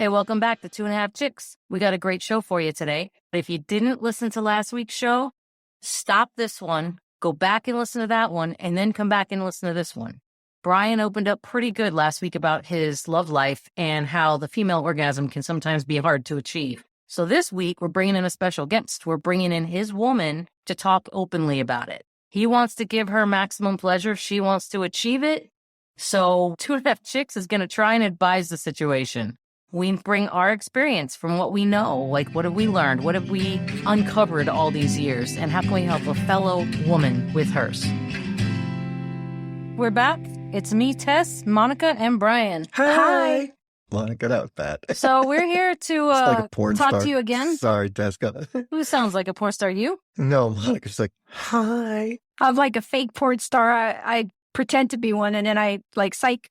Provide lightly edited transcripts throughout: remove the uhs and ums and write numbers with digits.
Hey, welcome back to 2.5 Chicks. We got a great show for you today. If you didn't listen to last week's show, stop this one, go back and listen to that one, and then come back and listen to this one. Brian opened up pretty good last week about his love life and how the female orgasm can sometimes be hard to achieve. So this week, we're bringing in a special guest. We're bringing in his woman to talk openly about it. He wants to give her maximum pleasure. She wants to achieve it. So 2.5 Chicks is going to try and advise the situation. We bring our experience from what we know, like what have we learned, what have we uncovered all these years, and how can we help a fellow woman with hers. We're back. It's me, Tess, Monica, and Brian. Hi. Monica, that was bad. So we're here to like a porn talk star. to you again. Sorry, Tess. Who sounds like a porn star? You? No, Monica's like, hi. I'm like a fake porn star. I pretend to be one, and then I like psych.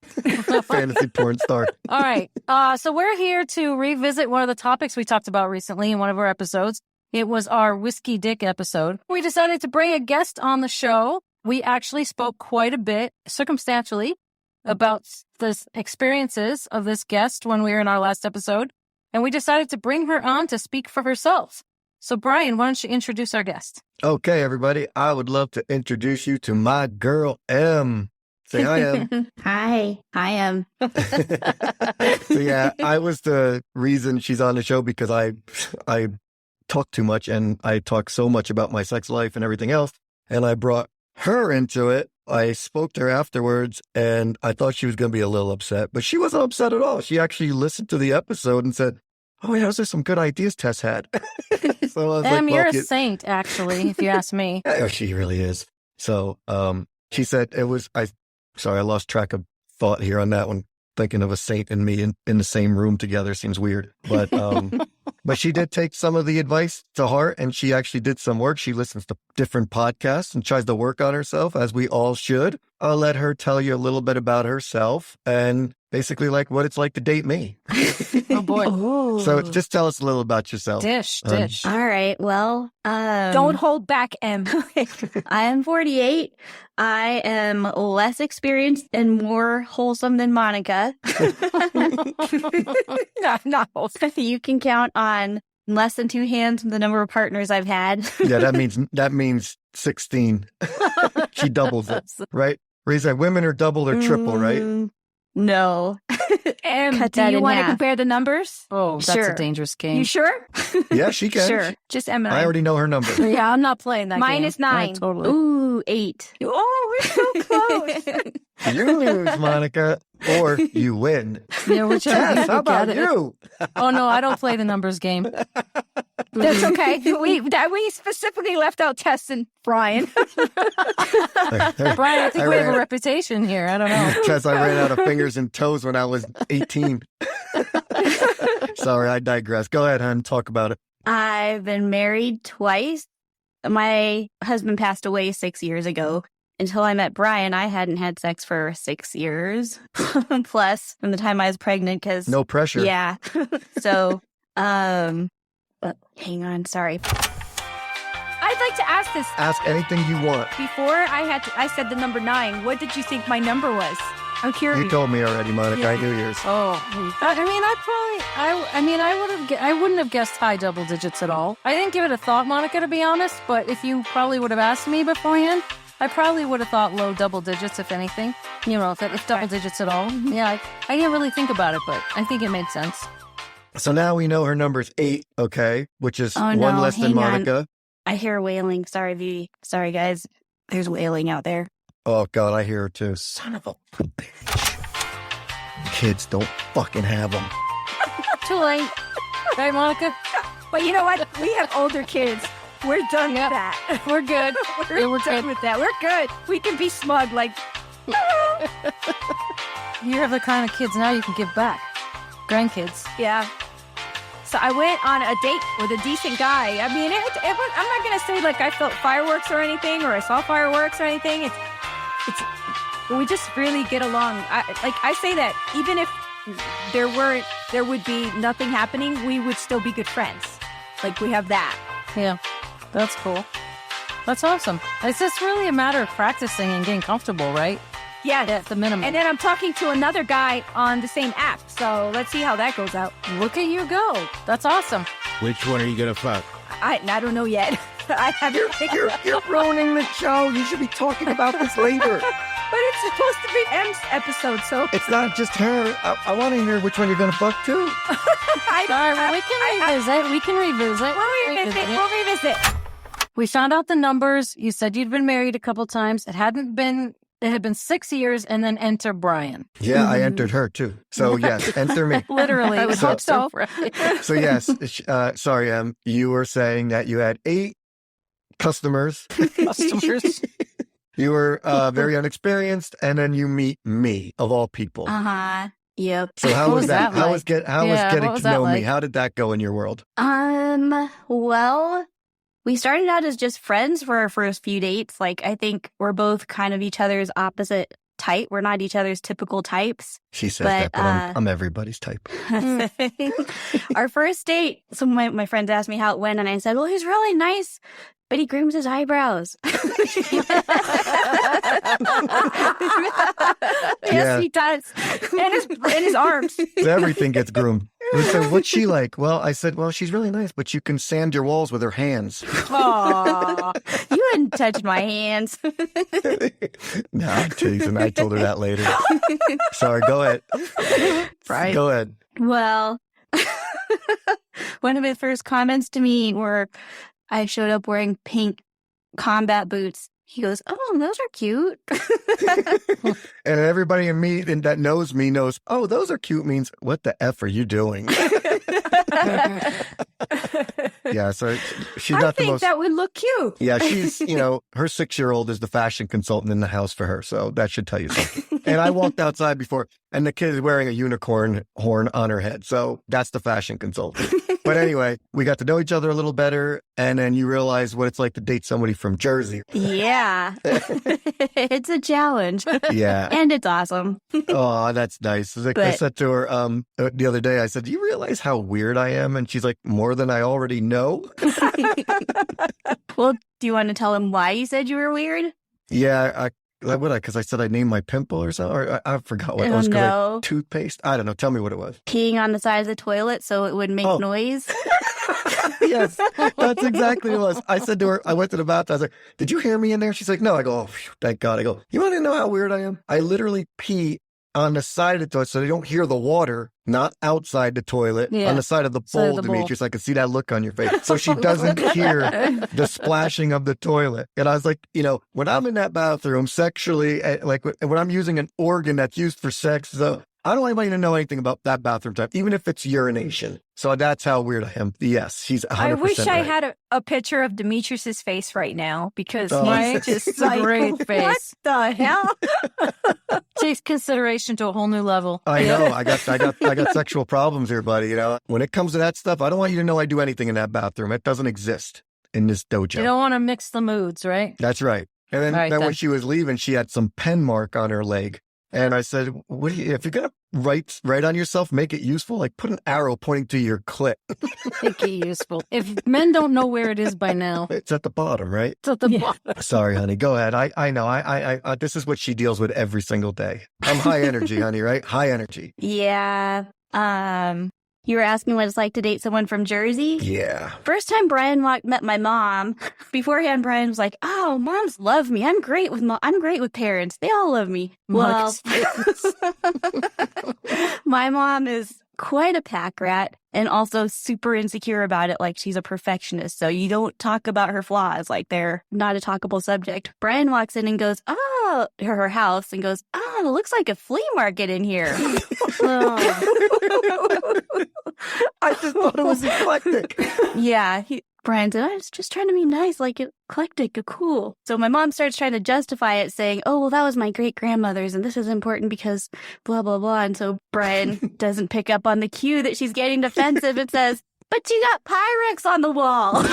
Fantasy porn star. All right. So we're here to revisit one of the topics we talked about recently in one of our episodes. It was our Whiskey Dick episode. We decided to bring a guest on the show. We actually spoke quite a bit, circumstantially, about the experiences of this guest when we were in our last episode. And we decided to bring her on to speak for herself. So, Brian, why don't you introduce our guest? Okay, everybody. I would love to introduce you to my girl, M. Say hi, Em. Hi, Em. So yeah, I was the reason she's on the show because I talk too much and I talk so much about my sex life and everything else. And I brought her into it. I spoke to her afterwards and I thought she was going to be a little upset, but she wasn't upset at all. She actually listened to the episode and said, oh, yeah, those are some good ideas Tess had. So I was Em, like, you're a saint, actually, if you ask me. Oh, she really is. So she said sorry, I lost track of thought here on that one. Thinking of a saint and me in the same room together seems weird. But but she did take some of the advice to heart and she actually did some work. She listens to different podcasts and tries to work on herself, as we all should. I'll let her tell you a little bit about herself and basically like what it's like to date me. Oh, boy. Oh. So just tell us a little about yourself. Dish. All right. Well, Don't hold back, Em. I am 48. I am less experienced and more wholesome than Monica. No, not wholesome. You can count on less than 2 hands the number of partners I've had. Yeah, that means 16. She doubles it, right? Raise women are double or triple, right? No. Em, Cut do that you in want to half. compare the numbers? Oh, that's Sure. a dangerous game. You sure? Yeah, she can. Sure. Just Em and I I. already know her number. Yeah, I'm not playing that Mine game. is 9. Totally. Ooh, 8. Oh, we're so close. You lose, Monica, or you win. Yeah, whichever. Tess, how about Get it. you? Oh, no, I don't play the numbers game. That's okay. We specifically left out Tess and Brian. Brian, I think we have a reputation here. I don't know. Tess, I ran out of fingers and toes when I was 18. Sorry, I digress. Go ahead, hon. Talk about it. I've been married twice. My husband passed away 6 years ago. Until I met Brian, I hadn't had sex for 6 years plus from the time I was pregnant. Because No pressure. Yeah. So, hang on. Sorry. I'd like to ask this. Ask anything you want. Before I said the number 9. What did you think my number was? I'm curious. You told me already, Monica. I knew yours. Oh, I wouldn't have guessed high double digits at all. I didn't give it a thought, Monica, to be honest, but if you probably would have asked me beforehand, I probably would have thought low double digits, if anything. You know, if double digits at all. Yeah, I didn't really think about it, but I think it made sense. So now we know her number's 8, okay, which is Oh, one no, less than hang on. Monica. I hear wailing. Sorry, guys. There's wailing out there. Oh, God, I hear her too. Son of a bitch. Kids don't fucking have them. Too late. Right, Monica? But you know what? We have older kids. We're done with that. We're good. We're done with that. We're good. We can be smug like... You have the kind of kids now you can give back. Grandkids. Yeah. So I went on a date with a decent guy. I mean, it was, I'm not going to say like I felt fireworks or anything, or I saw fireworks or anything. It's we just really get along. I say that even if there would be nothing happening, we would still be good friends. Like we have that. Yeah, that's cool. That's awesome. It's just really a matter of practicing and getting comfortable, right? Yeah, That's the minimum. and then I'm talking to another guy on the same app. So let's see how that goes out. Look at you go. That's awesome. Which one are you gonna fuck? I don't know yet. I haven't figured. You're ruining the show. You should be talking about this later. But it's supposed to be M's episode, so It's not just her. I want to hear which one you're going to fuck too. I Sorry, well, we can revisit. We can revisit. We'll revisit. We found out the numbers. You said you'd been married a couple times. It had been 6 years, and then enter Brian. Yeah, I entered her too. So yes, enter me. Literally, I would So- hope so. So yes, sorry, you were saying that you had 8 customers. Customers. You were very unexperienced, and then you meet me, of all people. Yep. So how What was was that? that How like? was how Yeah, was what getting was to that know me? like? How did that go in your world? Well, we started out as just friends for our first few dates. Like, I think we're both kind of each other's opposite type. We're not each other's typical types. She says But, that, but I'm everybody's type. Our first date, so my friends asked me how it went, and I said, well, he's really nice, but he grooms his eyebrows. Yeah. Yes, he does. And his arms. Everything gets groomed. We said, what's she like? Well, I said, well, she's really nice, but you can sand your walls with her hands. Aw. You hadn't touched my hands. No, I'm teasing. I told her that later. Sorry, go ahead. Right. Go ahead. Well, one of his first comments to me were I showed up wearing pink combat boots. He goes, oh, those are cute. And everybody in me and that knows me knows, oh, those are cute means, what the F are you doing? Yeah, so she's I not the think most. that would look cute. Yeah, she's, her 6-year-old is the fashion consultant in the house for her. So that should tell you something. And I walked outside before, and the kid is wearing a unicorn horn on her head. So that's the fashion consultant. But anyway, we got to know each other a little better. And then you realize what it's like to date somebody from Jersey. Yeah. It's a challenge. Yeah. And it's awesome. Oh, that's nice. Like I But- said to her the other day, I said, do you realize how weird I am? And she's like, more than I already know. Well, do you want to tell him why you said you were weird? Yeah, because I said I named my pimple or something, or I forgot what it Oh, was. 'Cause no. toothpaste. I don't know. Tell me what it was. Peeing on the side of the toilet so it would make Oh. noise. Yes, that's exactly what it was. I said to her, I went to the bathroom. I was like, did you hear me in there? She's like, no. I go, oh, phew, thank God. I go, you want to know how weird I am? I literally pee on the side of the toilet so they don't hear the water, not outside the toilet, Yeah. on the side of the Side of bowl, the bowl. Demetrius. I could see that look on your face. So she doesn't hear the splashing of the toilet. And I was like, when I'm in that bathroom sexually, like when I'm using an organ that's used for sex, so I don't want anybody to know anything about that bathroom time, even if it's urination. So that's how weird I am. Yes, he's 100% I wish I right. had a picture of Demetrius's face right now because Oh. he's just It's a like, great what face. the hell? Takes consideration to a whole new level. I know. I got sexual problems here, buddy. When it comes to that stuff, I don't want you to know I do anything in that bathroom. It doesn't exist in this dojo. You don't want to mix the moods, right? That's right. And then, All right, then when then. she was leaving, she had some pen mark on her leg. And I said, "What? If you're gonna write on yourself, make it useful. Like put an arrow pointing to your clit. Make it useful. If men don't know where it is by now, It's at the bottom, right? it's at the bottom. Sorry, honey. Go ahead. I know. I this is what she deals with every single day. I'm high energy, honey. Right? High energy. Yeah. You were asking what it's like to date someone from Jersey? Yeah. First time Brian met my mom, beforehand Brian was like, "Oh, moms love me. I'm great with parents. They all love me." Well, my mom is quite a pack rat and also super insecure about it, like she's a perfectionist. So you don't talk about her flaws, like they're not a talkable subject. Brian walks in and goes, "Oh," to her house and goes, "Oh, it looks like a flea market in here." I just thought it was eclectic. Yeah, Brian said, I was just trying to be nice, like eclectic, cool. So my mom starts trying to justify it, saying, oh, well, that was my great-grandmother's, and this is important because blah, blah, blah. And so Brian doesn't pick up on the cue that she's getting defensive and says, but you got Pyrex on the wall.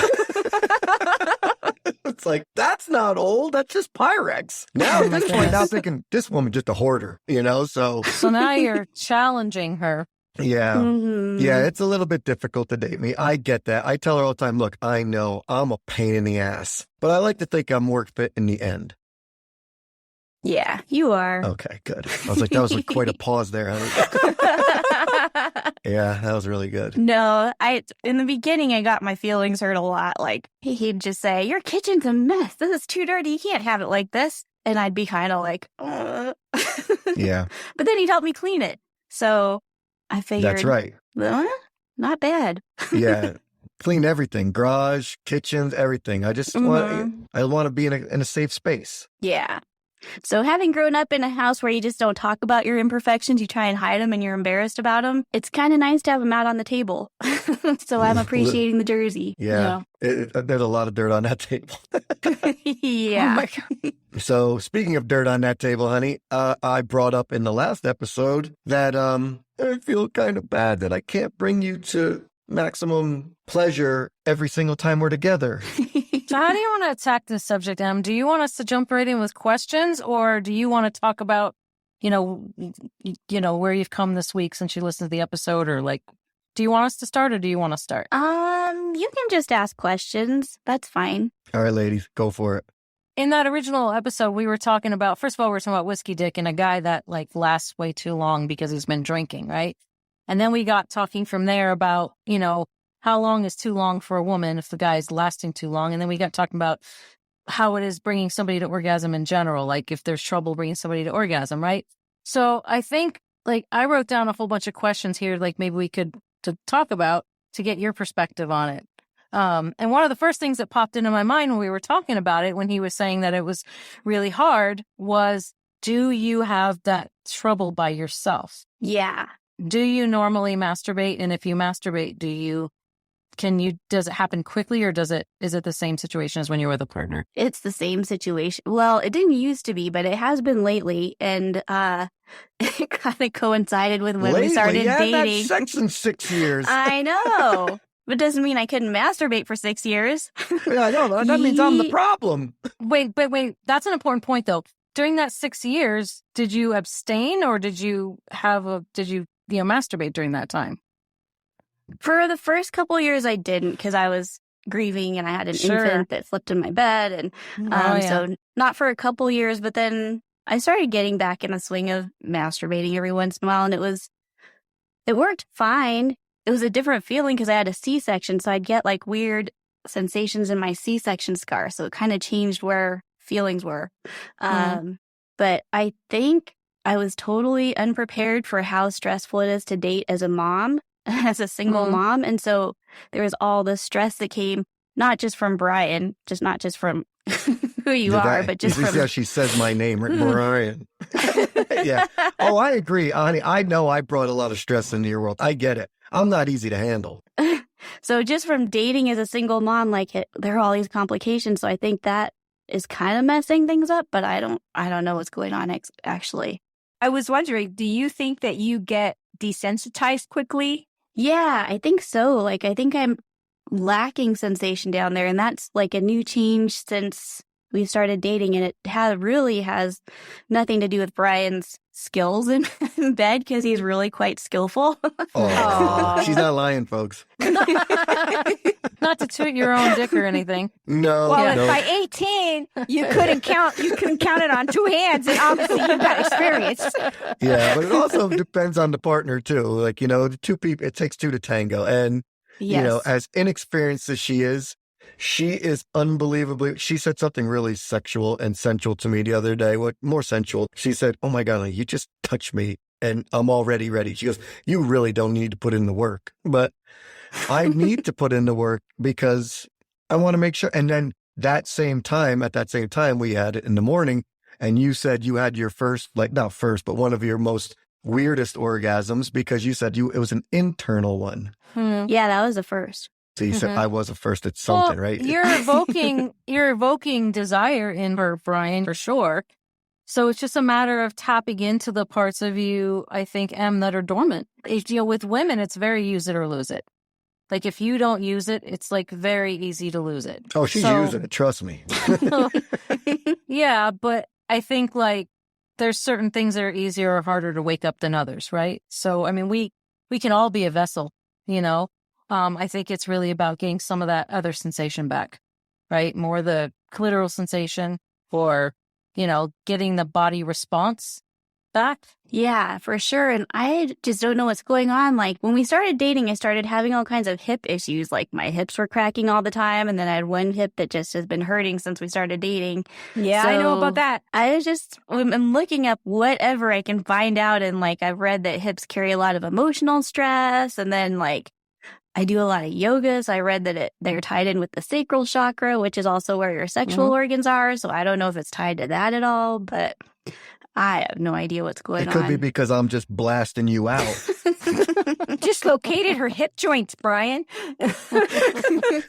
It's like, that's not old. That's just Pyrex. Now at this point, now I'm thinking, this woman just a hoarder, so. So now you're challenging her. Yeah. Mhm. Yeah, it's a little bit difficult to date me. I get that. I tell her all the time, look, I know I'm a pain in the ass, but I like to think I'm worth it in the end. Yeah, you are. Okay, good. I was like, that was like quite a pause there, honey. Yeah, that was really good. No, in the beginning, I got my feelings hurt a lot. Like, he'd just say, your kitchen's a mess. This is too dirty. You can't have it like this. And I'd be kind of like, Yeah. But then he'd help me clean it. So I figured. That's right. Not bad. Yeah. Clean everything. Garage, kitchens, everything. I just want to be in a safe space. Yeah. So having grown up in a house where you just don't talk about your imperfections, you try and hide them and you're embarrassed about them, it's kind of nice to have them out on the table. So I'm appreciating the jersey. Yeah. There's a lot of dirt on that table. Yeah. Oh my God. So speaking of dirt on that table, honey, I brought up in the last episode that I feel kind of bad that I can't bring you to maximum pleasure every single time we're together. So how do you want to attack this subject, Em? Do you want us to jump right in with questions, or do you want to talk about, where you've come this week since you listened to the episode, or like, do you want us to start, or do you want to start? You can just ask questions. That's fine. All right, ladies, go for it. In that original episode, we were talking about, first of all, we were talking about whiskey dick and a guy that like lasts way too long because he's been drinking, right? And then we got talking from there about, how long is too long for a woman if the guy is lasting too long. And then we got talking about how it is bringing somebody to orgasm in general, like if there's trouble bringing somebody to orgasm, right? So I think like I wrote down a whole bunch of questions here, like maybe we could to talk about to get your perspective on it. And one of the first things that popped into my mind when we were talking about it, when he was saying that it was really hard, was, do you have that trouble by yourself? Yeah. Do you normally masturbate? And if you masturbate, does it happen quickly, or is it the same situation as when you're with a partner? It's the same situation. Well, it didn't used to be, but it has been lately. And it kind of coincided with when we started dating. That's sex in 6 years. I know. But it doesn't mean I couldn't masturbate for 6 years. Yeah, I know. That means I'm the problem. Wait. That's an important point, though. During that 6 years, did you abstain, or did you masturbate during that time? For the first couple years, I didn't, because I was grieving and I had an infant that slept in my bed. And so not for a couple years, but then I started getting back in the swing of masturbating every once in a while. And it worked fine. It was a different feeling because I had a C-section. So I'd get like weird sensations in my C-section scar. So it kind of changed where feelings were. But I think I was totally unprepared for how stressful it is to date as a mom. As a single mom. And so there was all the stress that came, not just from Brian, not just from who you are, but just from... how she says my name, Brian. Yeah. Oh, I agree, honey. I know I brought a lot of stress into your world. I get it. I'm not easy to handle. So just from dating as a single mom, there are all these complications. So I think that is kind of messing things up, but I don't know what's going on actually. I was wondering, do you think that you get desensitized quickly? Yeah, I think so. I think I'm lacking sensation down there. And that's like a new change since we started dating. And it really has nothing to do with Brian's skills in bed, because he's really quite skillful. Oh, she's not lying, folks. Not to toot your own dick or anything. No. Well, no. by 18, you couldn't count it on two hands, and obviously you've got experience. Yeah, but it also depends on the partner too. Like, two people, it takes two to tango. And, as inexperienced as she is unbelievably, she said something really sexual and sensual to me the other day. What more sensual? She said, "Oh my God, you just touched me and I'm already ready." She goes, "You really don't need to put in the work." But I need to put in the work because I want to make sure. And then at that same time, we had it in the morning, and you said you had your first, not first, but one of your most weirdest orgasms, because you said it was an internal one. Yeah, that was the first. So you said I was a first at something, right? You're evoking desire in her, Brian, for sure. So it's just a matter of tapping into the parts of you, I think, Em, that are dormant. With women, it's very use it or lose it. Like, if you don't use it, it's very easy to lose it. Oh, she's using it. Trust me. Yeah, but I think there's certain things that are easier or harder to wake up than others, right? So, I mean, we can all be a vessel, I think it's really about getting some of that other sensation back, right? More the clitoral sensation, or, getting the body response back. Yeah, for sure. And I just don't know what's going on. Like when we started dating, I started having all kinds of hip issues. Like my hips were cracking all the time. And then I had one hip that just has been hurting since we started dating. Yeah, I know about that. I'm looking up whatever I can find out. And like I've read that hips carry a lot of emotional stress. And then like I do a lot of yoga. So I read that they're tied in with the sacral chakra, which is also where your sexual organs are. So I don't know if it's tied to that at all, but I have no idea what's going on. It could be because I'm just blasting you out. Dislocated her hip joints, Brian.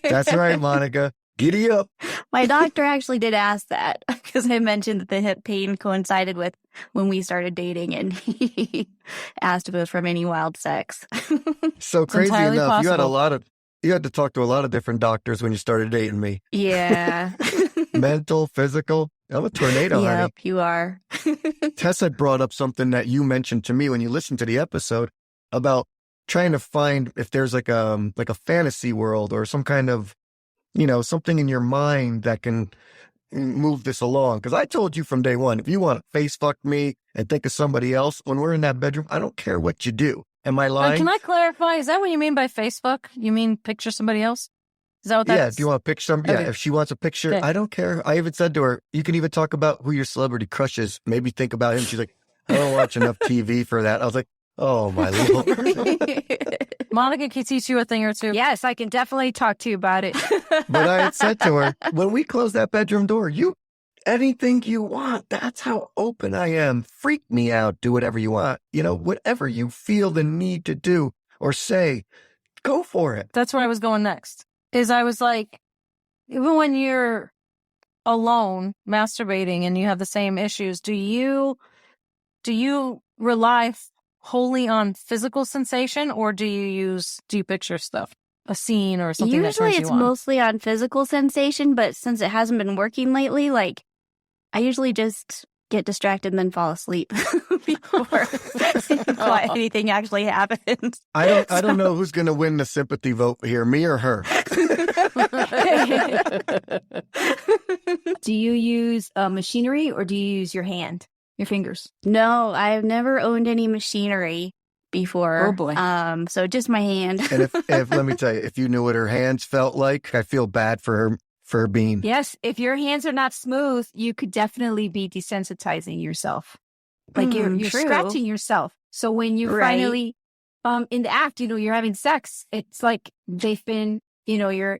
That's right, Monica. Giddy up. My doctor actually did ask that because I mentioned that the hip pain coincided with when we started dating, and he asked if it was from any wild sex. So crazy entirely enough, possible. you had to talk to a lot of different doctors when you started dating me. Yeah. Mental, physical. I'm a tornado, honey. Yep, you are. Tess had brought up something that you mentioned to me when you listened to the episode about trying to find if there's like a fantasy world or some kind of, something in your mind that can move this along. Because I told you from day one, if you want to face fuck me and think of somebody else when we're in that bedroom, I don't care what you do. Am I lying? Can I clarify? Is that what you mean by face fuck? You mean picture somebody else? Is that what that's? Yeah, if you want to pick some, Okay. if she wants a picture, Okay. I don't care. I even said to her, you can even talk about who your celebrity crush is. Maybe think about him. She's like, I don't watch enough TV for that. I was like, oh, my Lord. Monica can teach you a thing or two. Yes, I can definitely talk to you about it. But I had said to her, when we close that bedroom door, anything you want, that's how open I am. Freak me out. Do whatever you want. Whatever you feel the need to do or say, go for it. That's where I was going next. I was like, even when you're alone masturbating and you have the same issues, do you rely wholly on physical sensation, or do you picture stuff, a scene or something that Usually turns it's you on? mostly on physical sensation, but since it hasn't been working lately, like I usually just get distracted and then fall asleep before anything actually happens. I don't know who's going to win the sympathy vote here, me or her. Do you use machinery or do you use your hand, your fingers? No, I've never owned any machinery before. Oh, boy. So just my hand. And if let me tell you, if you knew what her hands felt like, I feel bad for her being. Yes, if your hands are not smooth, you could definitely be desensitizing yourself. Like you're True. scratching yourself. So when you Right. finally in the act, you're having sex, it's like they've been, you're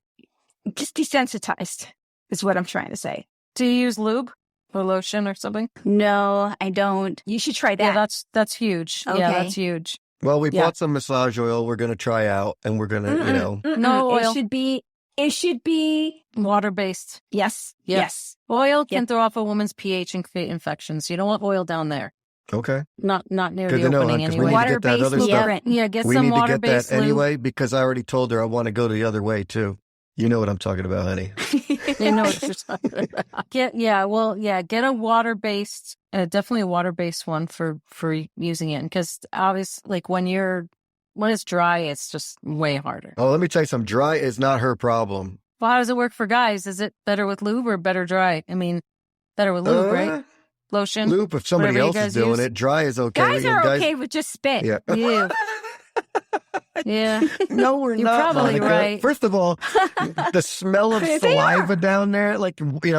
just desensitized is what I'm trying to say. Do you use lube or lotion or something? No, I don't. You should try that. Yeah, that's huge. Yeah, Okay. that's huge. Well, we Yeah. bought some massage oil we're going to try out, and we're going to, No oil. It should be Water-based. yes. Yeah. Yes. Oil can Yep. throw off a woman's pH and create infections. You don't want oil down there. okay. Not near Good the to know, opening because anyway. we need to get that Water-based other stuff. lubricant. Yeah, get We some need to get water-based that lube. anyway, because I already told her I want to go to the other way, too. You know what I'm talking about, honey. You know what you're talking about. Get a water-based, definitely a water-based one for using it. Because obviously, like when it's dry, it's just way harder. Oh, let me tell you something. Dry is not her problem. Well, how does it work for guys? Is it better with lube or better dry? I mean, better with lube, right? Lotion? Lube, if somebody Whatever you else is guys doing use. it. Dry is okay. Guys And are okay with just spit. Yeah. Yeah. Yeah. No, we're You're not. probably Monica. right. First of all, the smell of They saliva down there,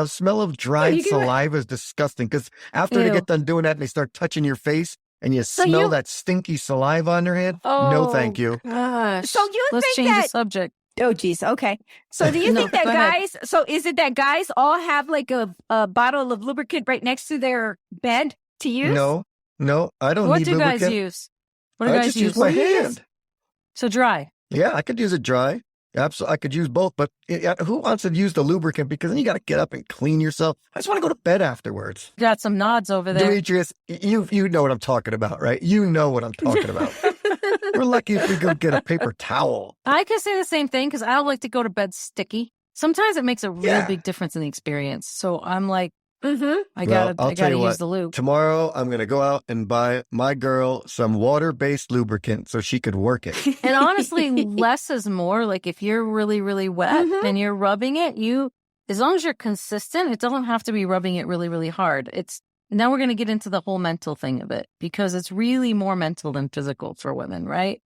smell of dried you can- saliva is disgusting. Because after they Ew. get done doing that and they start touching your face and you smell that stinky saliva on their head, no, Oh, thank you. Gosh. So you Let's think change that the subject. Oh, geez. Okay. So do you No, think that go ahead. guys, so is it that guys all have like a bottle of lubricant right next to their bed to use? No, I don't What need do lubricant. guys use? What do I guys just use? use my hand. So dry. Yeah, I could use it dry. Absolutely, I could use both. But who wants to use the lubricant? Because then you got to get up and clean yourself. I just want to go to bed afterwards. Got some nods over there. Demetrius, you know what I'm talking about, right? You know what I'm talking about. We're lucky if we go get a paper towel. I could say the same thing because I don't like to go to bed sticky. Sometimes it makes a real Yeah. big difference in the experience. So I'm like, Mm-hmm. I Well, I'll gotta tell you use what. the lube. Tomorrow, I'm going to go out and buy my girl some water-based lubricant so she could work it. And honestly, less is more. Like if you're really, really wet Mhm. and you're rubbing it, as long as you're consistent, it doesn't have to be rubbing it really, really hard. Now we're going to get into the whole mental thing of it, because it's really more mental than physical for women, right?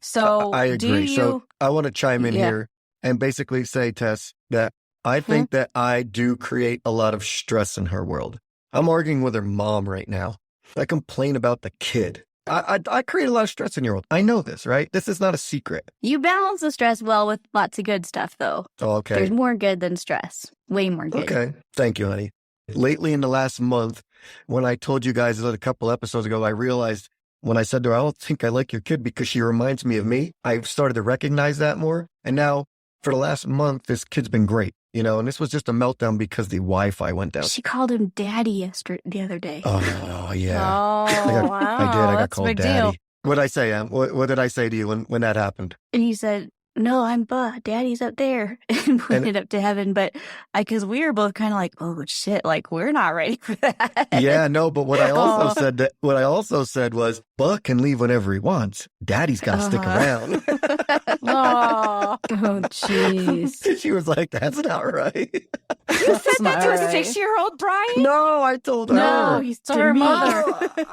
So I agree. So I want to chime in here and basically say, Tess, that I think that I do create a lot of stress in her world. I'm arguing with her mom right now. I complain about the kid. I create a lot of stress in your world. I know this, right? This is not a secret. You balance the stress well with lots of good stuff, though. Oh, okay. There's more good than stress. Way more good. Okay. Thank you, honey. Lately in the last month, when I told you guys a couple episodes ago, I realized when I said to her, I don't think I like your kid because she reminds me of me, I've started to recognize that more. And now for the last month, this kid's been great, and this was just a meltdown because the Wi-Fi went down. She called him daddy the other day. Oh, yeah. wow. I did. I got That's a called big daddy. deal. What did I say, Em? What did I say to you when that happened? And he said, no, I'm daddy's up there. And put it up to heaven. But because we were both kind of like, oh shit, like we're not ready for that. Yeah, no, but what I also said was, Buck can leave whenever he wants. Daddy's got to stick around. Oh, jeez. She was like, that's not right. You said that to a 6-year-old, Brian? No, I told her. No, he's to her mother.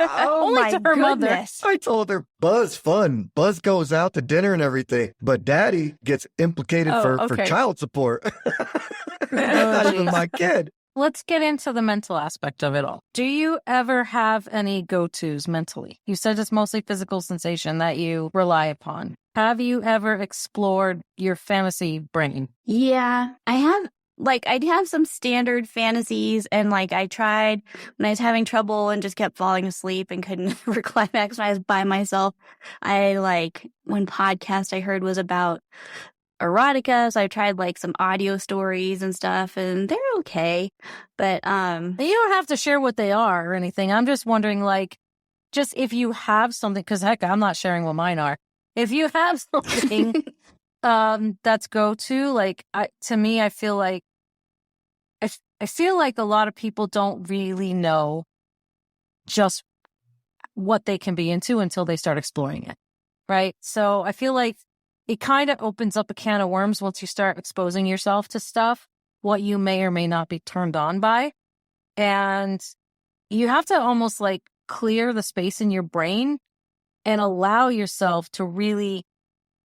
Oh, Only my to her mother. goodness. I told her, Buzz fun. Buzz goes out to dinner and everything, but Daddy gets implicated for child support. That's not even my kid. Let's get into the mental aspect of it all. Do you ever have any go-tos mentally? You said it's mostly physical sensation that you rely upon. Have you ever explored your fantasy brain? Yeah, I have. I'd have some standard fantasies, and I tried when I was having trouble and just kept falling asleep and couldn't climax when I was by myself. One podcast I heard was about erotica, so I tried some audio stories and stuff, and they're okay. But you don't have to share what they are or anything. I'm just wondering, just if you have something, because heck, I'm not sharing what mine are. If you have something that's go-to, to me, I feel like a lot of people don't really know just what they can be into until they start exploring it, right? So I feel like it kind of opens up a can of worms once you start exposing yourself to stuff, what you may or may not be turned on by. And you have to almost clear the space in your brain and allow yourself to really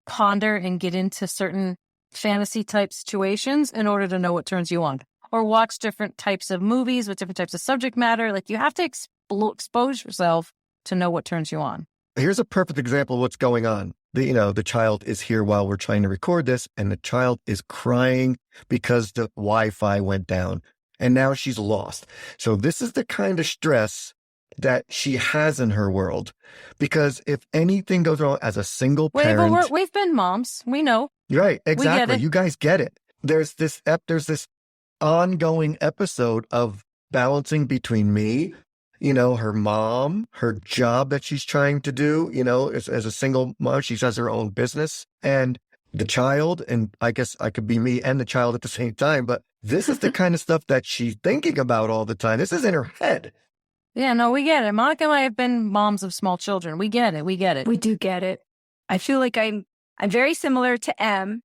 ponder and get into certain fantasy type situations in order to know what turns you on. Or watch different types of movies with different types of subject matter. You have to expose yourself to know what turns you on. Here's a perfect example of what's going on. The child is here while we're trying to record this, and the child is crying because the Wi-Fi went down, and now she's lost. So this is the kind of stress that she has in her world, because if anything goes wrong as a single parent... But we've been moms. We know. Right, exactly. We get it. You guys get it. There's this ongoing episode of balancing between me, her mom, her job that she's trying to do, as a single mom, she has her own business, and the child. And I guess I could be me and the child at the same time. But this is the kind of stuff that she's thinking about all the time. This is in her head. Yeah, no, we get it. Monica and I have been moms of small children. We get it. We get it. We do get it. I feel like I'm very similar to Em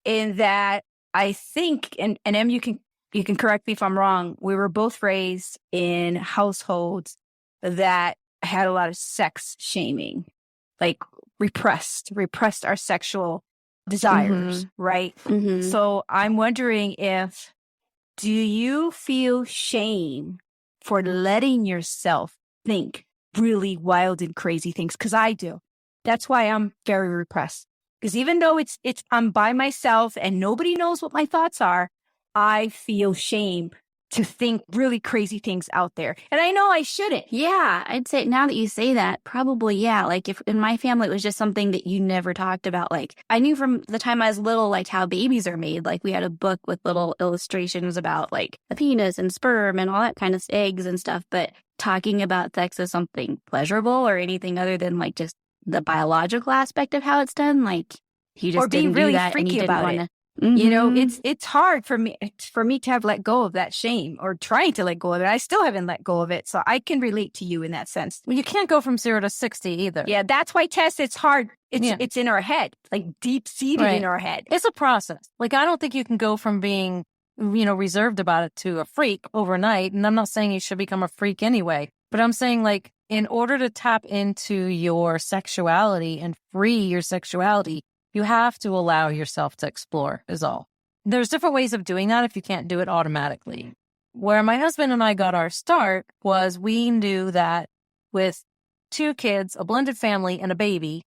in that I think, and Em, you can correct me if I'm wrong, we were both raised in households that had a lot of sex shaming, repressed our sexual desires, right? Mm-hmm. So I'm wondering do you feel shame for letting yourself think really wild and crazy things? Because I do. That's why I'm very repressed. Because even though I'm by myself and nobody knows what my thoughts are, I feel shame to think really crazy things out there. And I know I shouldn't. Yeah, I'd say now that you say that, probably, yeah. If in my family, it was just something that you never talked about. I knew from the time I was little, how babies are made. We had a book with little illustrations about a penis and sperm and all that kind of eggs and stuff. But talking about sex as something pleasurable or anything other than just the biological aspect of how it's done, you just or being didn't really do that freaky and you didn't about want it. to. Mm-hmm. It's hard for me to have let go of that shame or trying to let go of it. I still haven't let go of it. So I can relate to you in that sense. Well, you can't go from 0 to 60 either. Yeah, that's why, Tess, it's hard. It's in our head, deep seated in our head. It's a process. I don't think you can go from being reserved about it to a freak overnight. And I'm not saying you should become a freak anyway, but I'm saying like, in order to tap into your sexuality and free your sexuality, you have to allow yourself to explore is all. There's different ways of doing that if you can't do it automatically. Where my husband and I got our start was we knew that with 2 kids, a blended family, and a baby,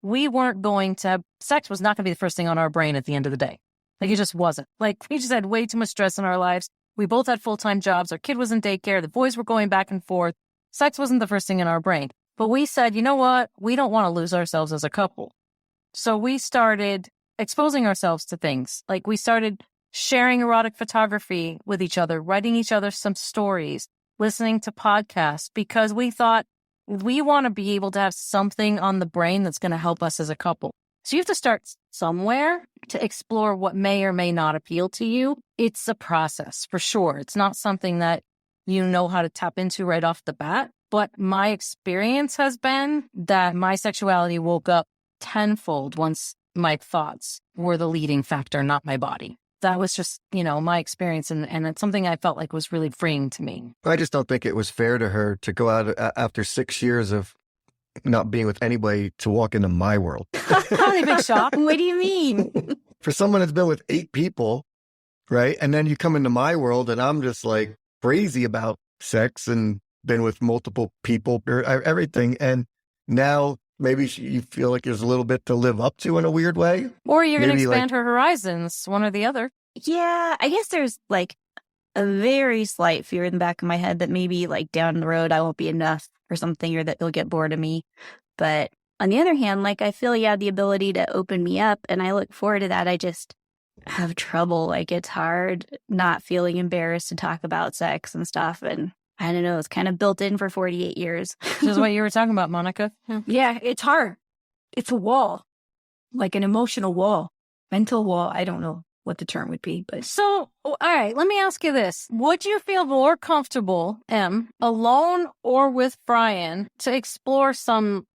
we weren't going to have, sex was not going to be the first thing on our brain at the end of the day. Like it just wasn't. Like we just had way too much stress in our lives. We both had full-time jobs. Our kid was in daycare. The boys were going back and forth. Sex wasn't the first thing in our brain. But we said, you know what? We don't want to lose ourselves as a couple. So we started exposing ourselves to things. Like we started sharing erotic photography with each other, writing each other some stories, listening to podcasts, because we thought we want to be able to have something on the brain that's going to help us as a couple. So you have to start somewhere to explore what may or may not appeal to you. It's a process for sure. It's not something that you know how to tap into right off the bat. But my experience has been that my sexuality woke up tenfold once my thoughts were the leading factor, not my body. That was just, my experience. And it's something I felt like was really freeing to me. I just don't think it was fair to her to go out after 6 years of not being with anybody to walk into my world. Probably a big shock. What do you mean? For someone that's been with 8 people, right? And then you come into my world and I'm just like crazy about sex and been with multiple people, everything. And now maybe you feel like there's a little bit to live up to in a weird way. Or you're going to Maybe, expand her horizons, one or the other. Yeah, I guess there's like a very slight fear in the back of my head that maybe like down the road I won't be enough or something, or that you'll get bored of me. But on the other hand, like I feel you have the ability to open me up and I look forward to that. I just have trouble. Like it's hard not feeling embarrassed to talk about sex and stuff. And I don't know, it's kind of built in for 48 years. This is what you were talking about, Monica. Yeah, it's hard. It's a wall, like an emotional wall, mental wall. I don't know what the term would be, but So, all right, let me ask you this. Would you feel more comfortable, alone or with Brian, to explore some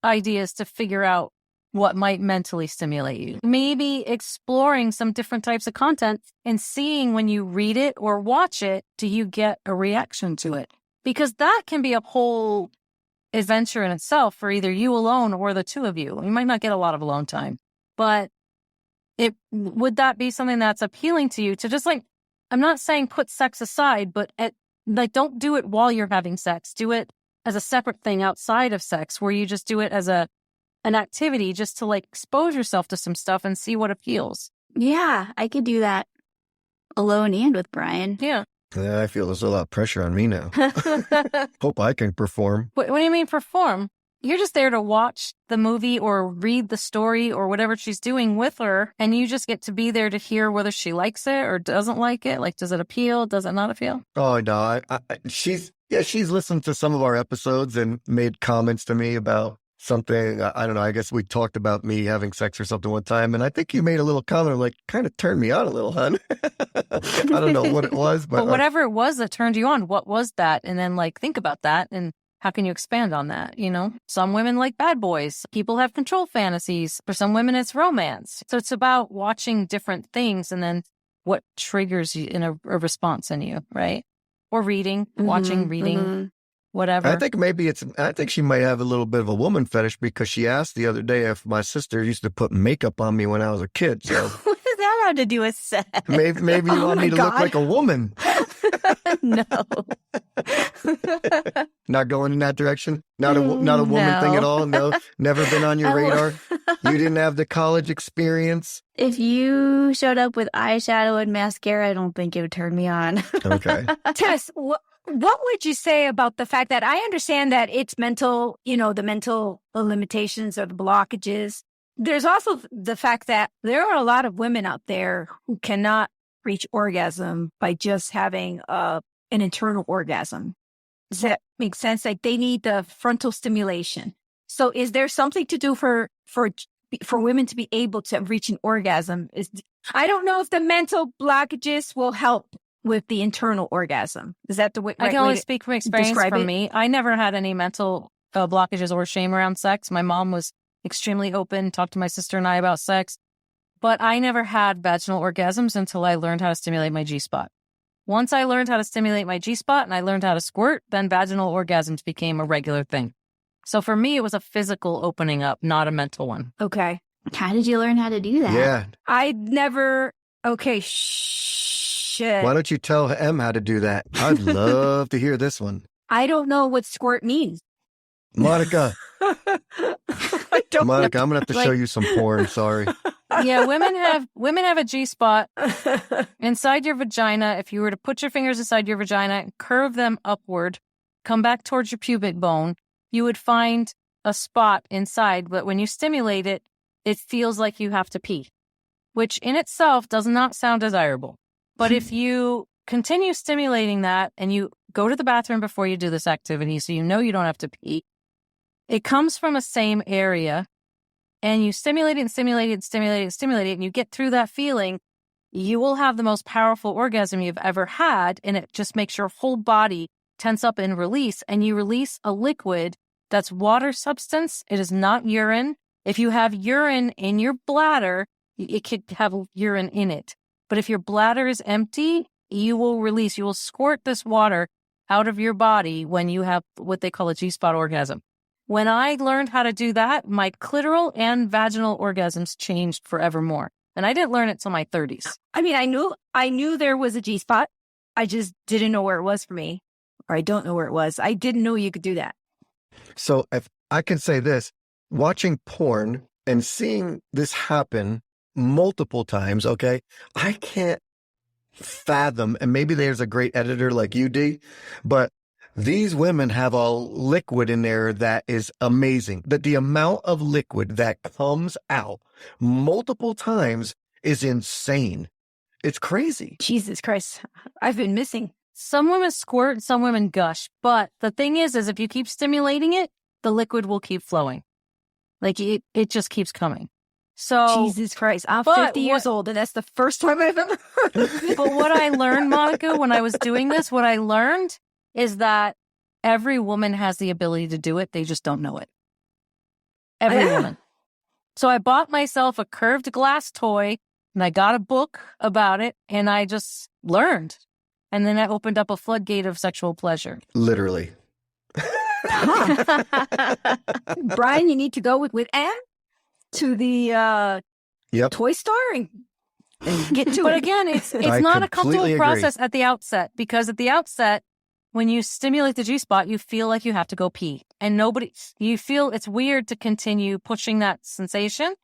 ideas to figure out what might mentally stimulate you? Maybe exploring some different types of content and seeing when you read it or watch it, do you get a reaction to it? Because that can be a whole adventure in itself for either you alone or the 2 of you. You might not get a lot of alone time, but would that be something that's appealing to you to just like, I'm not saying put sex aside, but don't do it while you're having sex. Do it as a separate thing outside of sex where you just do it as an activity just to like expose yourself to some stuff and see what appeals. Yeah, I could do that alone and with Brian. Yeah. Yeah, I feel there's a lot of pressure on me now. Hope I can perform. What do you mean perform? You're just there to watch the movie or read the story or whatever she's doing with her. And you just get to be there to hear whether she likes it or doesn't like it. Like, does it appeal? Does it not appeal? Oh, no. She's listened to some of our episodes and made comments to me about something. I don't know. I guess we talked about me having sex or something one time. And I think you made a little comment like, kind of turned me on a little, hon. I don't know what it was, but whatever it was that turned you on, what was that? And then like, think about that. And how can you expand on that? Some women like bad boys. People have control fantasies. For some women, it's romance. So it's about watching different things and then what triggers you in a response in you, right? Or reading, watching, reading, whatever. I think she might have a little bit of a woman fetish because she asked the other day if my sister used to put makeup on me when I was a kid. So What does that have to do with sex? maybe you want me to look like a woman. No. Not going in that direction? Not a woman thing at all? No? Never been on your radar? You didn't have the college experience? If you showed up with eyeshadow and mascara, I don't think it would turn me on. Okay. Tess, what would you say about the fact that I understand that it's mental, the mental limitations or the blockages. There's also the fact that there are a lot of women out there who cannot reach orgasm by just having an internal orgasm. Does that make sense? Like they need the frontal stimulation. So is there something to do for women to be able to reach an orgasm? I don't know if the mental blockages will help with the internal orgasm. Is that the way? I can only speak from experience from me. I never had any mental blockages or shame around sex. My mom was extremely open, talked to my sister and I about sex. but I never had vaginal orgasms until I learned how to stimulate my G-spot. Once I learned how to stimulate my G-spot and I learned how to squirt, then vaginal orgasms became a regular thing. So for me, it was a physical opening up, not a mental one. Okay. How did you learn how to do that? Yeah. I never. Okay. Shit. Why don't you tell Em how to do that? I'd love to hear this one. I don't know what squirt means. Monica, I don't. Monica, I'm going to have to show you some porn. Sorry. Yeah, women have a G-spot inside your vagina. If you were to put your fingers inside your vagina, curve them upward, come back towards your pubic bone, you would find a spot inside. But when you stimulate it, it feels like you have to pee, which in itself does not sound desirable. But if you continue stimulating that and you go to the bathroom before you do this activity so you know you don't have to pee, it comes from a same area and you stimulate it and stimulate it and stimulate it and stimulate it and you get through that feeling, you will have the most powerful orgasm you've ever had, and it just makes your whole body tense up and release, and you release a liquid that's water substance. It is not urine. If you have urine in your bladder, it could have urine in it. But if your bladder is empty, you will squirt this water out of your body when you have what they call a G-spot orgasm. When I learned how to do that, my clitoral and vaginal orgasms changed forevermore. And I didn't learn it till my 30s. I mean, I knew there was a G-spot. I just didn't know where it was for me, or I don't know where it was. I didn't know you could do that. So if I can say this, watching porn and seeing this happen multiple times, okay, I can't fathom, and maybe there's a great editor like you, D, but these women have a liquid in there that is amazing. That the amount of liquid that comes out multiple times is insane. It's crazy. Jesus Christ. I've been missing. Some women squirt, some women gush. But the thing is if you keep stimulating it, the liquid will keep flowing. Like it just keeps coming. So Jesus Christ. I'm 50 years old, and that's the first time I've ever heard of it. But what I learned, Monica, when I was doing this, what I learned is that every woman has the ability to do it. They just don't know it. Every woman. So I bought myself a curved glass toy, and I got a book about it, and I just learned. And then I opened up a floodgate of sexual pleasure. Literally. Brian, you need to go with Anne to the toy store and get to it. But again, it's not a comfortable process at the outset, because at the outset, when you stimulate the G-spot, you feel like you have to go pee. And you feel it's weird to continue pushing that sensation.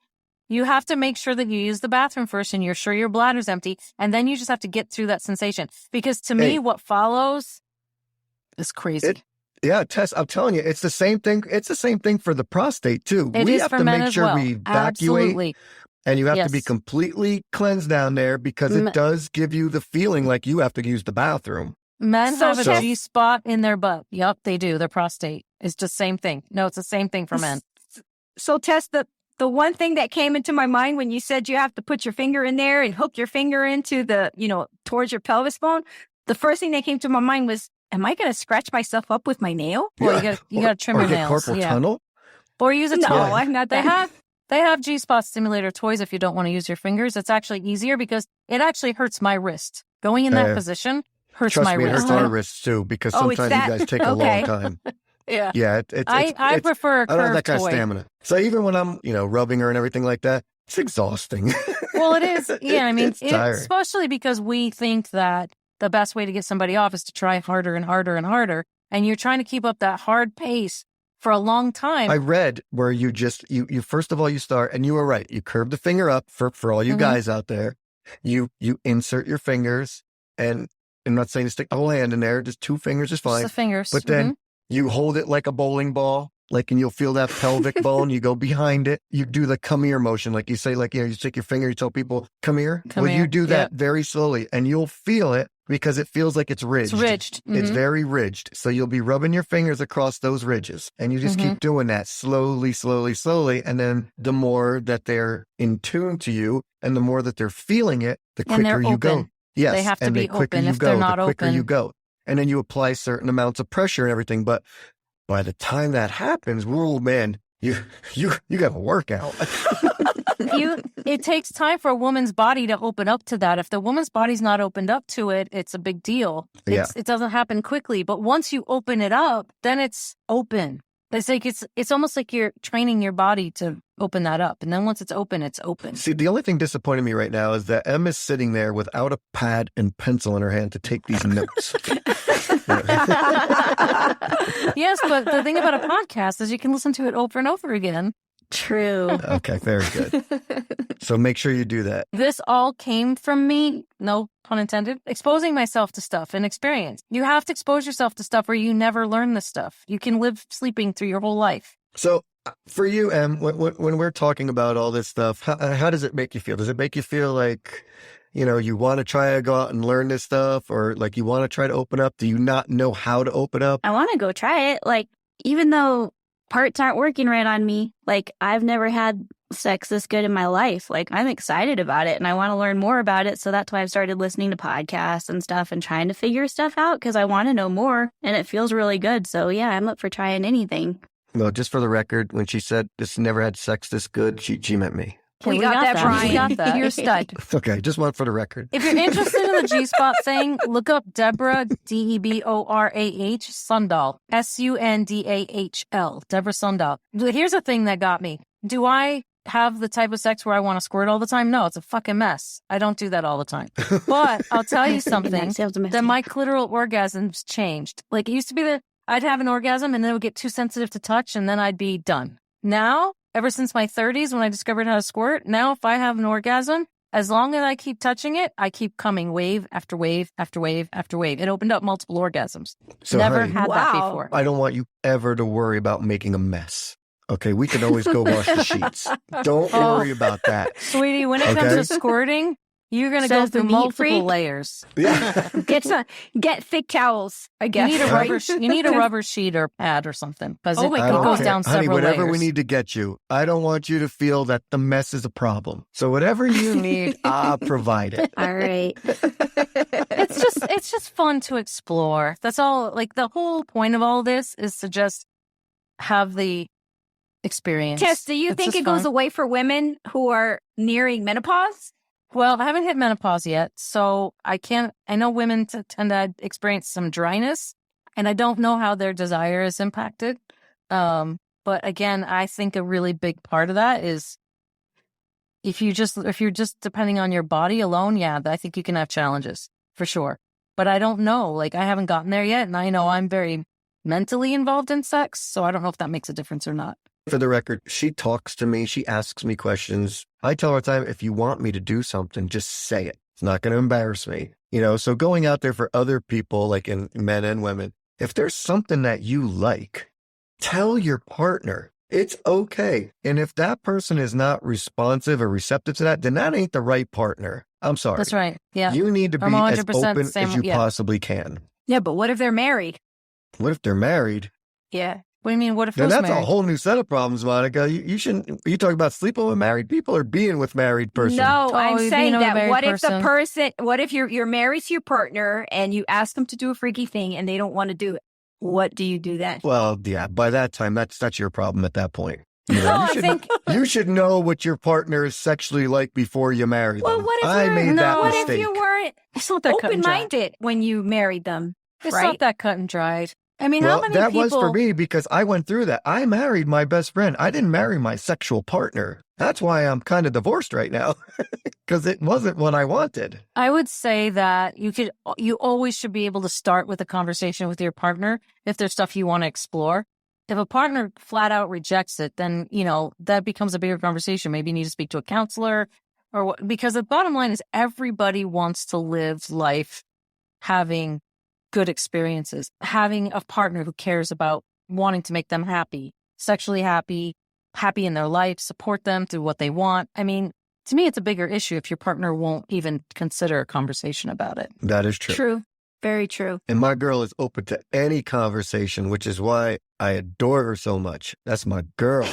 You have to make sure that you use the bathroom first and you're sure your bladder's empty. And then you just have to get through that sensation. Because to me, what follows is crazy. Tess, I'm telling you, it's the same thing. It's the same thing for the prostate, too. We have to make sure we evacuate. Absolutely. And you have to be completely cleansed down there, because it does give you the feeling like you have to use the bathroom. Men have a G-spot in their butt. Yep, they do. Their prostate. It's just the same thing. No, it's the same thing for men. So, Tess, the one thing that came into my mind when you said you have to put your finger in there and hook your finger into towards your pelvis bone, the first thing that came to my mind was, am I going to scratch myself up with my nail? Well, you got to trim your nails. Carpal tunnel? Or use a toy. No, I'm not that. They have G-spot stimulator toys if you don't want to use your fingers. It's actually easier because it actually hurts my wrist. Going in that position hurts my wrist. Trust me, it hurts our wrists too, because sometimes you guys take a long time. Yeah. I prefer a curved I don't have that kind toy. of stamina. So even when I'm, rubbing her and everything like that, it's exhausting. Well, it is. Yeah, I mean, it's tiring. Especially because we think that the best way to get somebody off is to try harder and harder and harder. And you're trying to keep up that hard pace for a long time. I read where you first of all, you start, and you were right. You curve the finger up for all you guys out there. You insert your fingers, and I'm not saying to stick the whole hand in there. Just 2 fingers is fine. Just the fingers. But then you hold it like a bowling ball, and you'll feel that pelvic bone. You go behind it. You do the come here motion. Like you say, you take your finger, you tell people, come here. You do that very slowly, and you'll feel it because it feels like it's ridged. It's ridged. Mm-hmm. It's very ridged. So you'll be rubbing your fingers across those ridges, and you just keep doing that slowly, slowly, slowly. And then the more that they're in tune to you and the more that they're feeling it, the quicker you go. Yes. They have to be open. If they're not open, the quicker you go. And then you apply certain amounts of pressure and everything. But by the time that happens, whoa, man, you got a workout. it takes time for a woman's body to open up to that. If the woman's body's not opened up to it, it's a big deal. It doesn't happen quickly. But once you open it up, then it's open. It's like it's almost like you're training your body to open that up. And then once it's open, it's open. See, the only thing disappointing me right now is that Em is sitting there without a pad and pencil in her hand to take these notes. Yes, but the thing about a podcast is you can listen to it over and over again. True. Okay, very good. So make sure you do that. This all came from me, no pun intended, exposing myself to stuff and experience. You have to expose yourself to stuff where you never learn this stuff. You can live sleeping through your whole life. So for you, Em, when we're talking about all this stuff, how does it make you feel? Does it make you feel like, you want to try to go out and learn this stuff, or like you want to try to open up? Do you not know how to open up? I want to go try it. Like, even though parts aren't working right on me, like, I've never had sex this good in my life. Like, I'm excited about it and I want to learn more about it. So that's why I've started listening to podcasts and stuff and trying to figure stuff out, because I want to know more and it feels really good. So yeah, I'm up for trying anything. Well, just for the record, when she said this never had sex this good, she meant me. We got that, Brian. We got that. You're a stud. Okay, just one for the record. If you're interested in the G-spot thing, look up Deborah, Deborah Sundahl, Sundahl, Deborah Sundahl. Here's the thing that got me. Do I have the type of sex where I want to squirt all the time? No, it's a fucking mess. I don't do that all the time. But I'll tell you something, that my clitoral orgasms changed. Like, it used to be I'd have an orgasm and then it would get too sensitive to touch and then I'd be done. Now, ever since my 30s when I discovered how to squirt, now if I have an orgasm, as long as I keep touching it, I keep coming wave after wave after wave after wave. It opened up multiple orgasms. So, Never honey, had that before. I don't want you ever to worry about making a mess. Okay, we can always go wash the sheets. Don't worry about that. Sweetie, when it comes to squirting, you're going to go through multiple layers. Yeah. Get thick towels, I guess. You need a rubber sheet or pad or something, because it God. goes down several Honey, whatever layers. we need to get you. I don't want you to feel that the mess is a problem. So whatever you need, I'll provide it. All right. It's just fun to explore. That's all. Like, the whole point of all this is to just have the experience. Tess, do you think it goes away for women who are nearing menopause? Well, I haven't hit menopause yet, so I know women tend to experience some dryness, and I don't know how their desire is impacted. But again, I think a really big part of that is if you're just depending on your body alone, yeah, I think you can have challenges for sure. But I don't know, like, I haven't gotten there yet, and I know I'm very mentally involved in sex, so I don't know if that makes a difference or not. For the record, she talks to me. She asks me questions. I tell her all the time, if you want me to do something, just say it. It's not going to embarrass me. So going out there for other people, like in men and women, if there's something that you like, tell your partner. It's okay. And if that person is not responsive or receptive to that, then that ain't the right partner. I'm sorry. That's right. Yeah. You need to be as open as you yeah. possibly can. Yeah, but what if they're married? What if they're married? Yeah. What do you mean? What if Then who's that's married? a whole new set of problems, Monica. You shouldn't. Are you talking about sleeping with married people or being with married person? No, I'm being saying with a that married what if the person. person, what if you're married to your partner and you ask them to do a freaky thing and they don't want to do it? What do you do then? Well, yeah. By that time, that's your problem at that point. No, I think. You should know what your partner is sexually like before you marry them. Well, what if I you're- made that what mistake. if you weren't It's not that cut and dry. open-minded when you married them? It's right? not that cut and dried. I mean, Well, how many that people... was for me because I went through that. I married my best friend. I didn't marry my sexual partner. That's why I'm kind of divorced right now, because it wasn't what I wanted. I would say that you always should be able to start with a conversation with your partner if there's stuff you want to explore. If a partner flat out rejects it, then, that becomes a bigger conversation. Maybe you need to speak to a counselor because the bottom line is everybody wants to live life having good experiences, having a partner who cares about wanting to make them happy, sexually happy in their life, support them, do what they want. I mean, to me, it's a bigger issue if your partner won't even consider a conversation about it. That is true. True. Very true. And my girl is open to any conversation, which is why I adore her so much. That's my girl.